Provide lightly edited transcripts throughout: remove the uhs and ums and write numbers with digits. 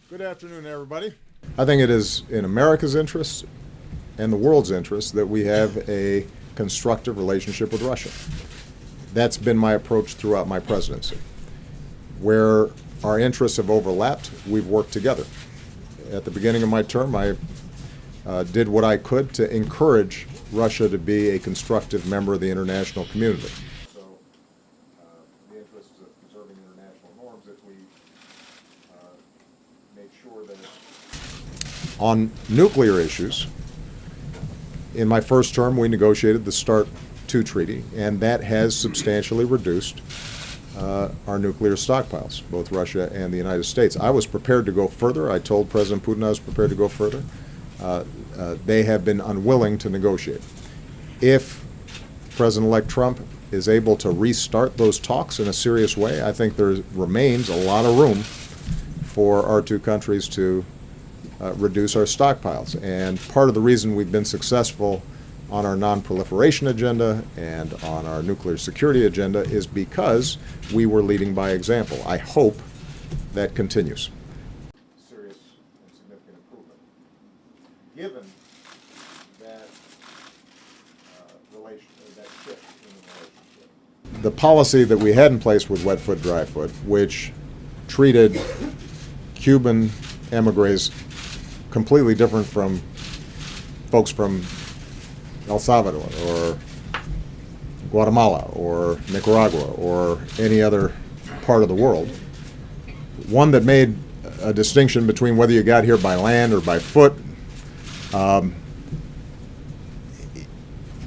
Good afternoon, everybody. I think it is in America's interest and the world's interest that we have a constructive relationship with Russia. That's been my approach throughout my presidency. Where our interests have overlapped, we've worked together. At the beginning of my term, I did what I could to encourage Russia to be a constructive member of the international community. So, the interests of preserving international norms, if we make sure that on nuclear issues, in my first term, we negotiated the START II treaty, and that has substantially reduced our nuclear stockpiles, both Russia and the United States. I was prepared to go further. I told President Putin I was prepared to go further. They have been unwilling to negotiate. If President-elect Trump is able to restart those talks in a serious way, I think there remains a lot of room for our two countries to reduce our stockpiles. And part of the reason we've been successful on our non-proliferation agenda and on our nuclear security agenda is because we were leading by example. I hope that continues. Serious and significant improvement. Given that that shift in the relationship. The policy that we had in place with wet foot, dry foot, which treated Cuban emigres completely different from folks from El Salvador or Guatemala or Nicaragua or any other part of the world. One that made a distinction between whether you got here by land or by foot.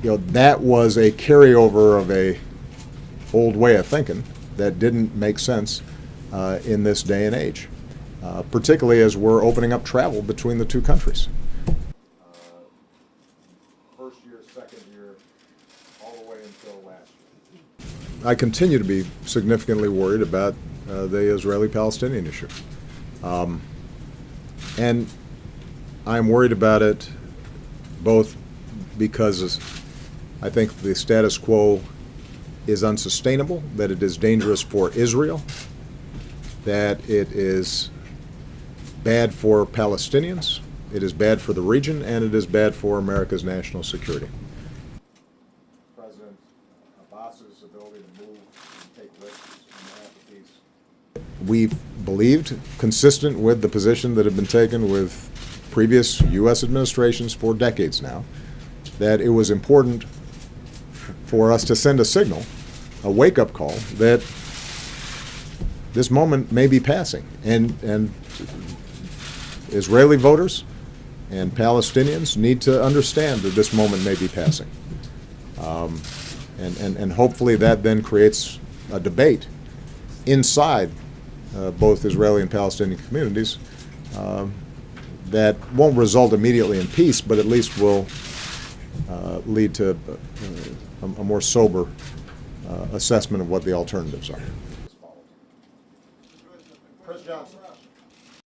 That was a carryover of a old way of thinking that didn't make sense in this day and age, particularly as we're opening up travel between the two countries. First year, second year, all the way until last year. I continue to be significantly worried about the Israeli-Palestinian issue. And I'm worried about it both because I think the status quo is unsustainable, that it is dangerous for Israel, that it is bad for Palestinians, it is bad for the region, and it is bad for America's national security. President Abbas's ability to move and take risks on behalf of peace. We've believed, consistent with the position that had been taken with previous U.S. administrations for decades now, that it was important for us to send a signal, a wake-up call, that this moment may be passing. And Israeli voters and Palestinians need to understand that this moment may be passing. And hopefully that then creates a debate inside both Israeli and Palestinian communities that won't result immediately in peace, but at least will lead to a more sober assessment of what the alternatives are.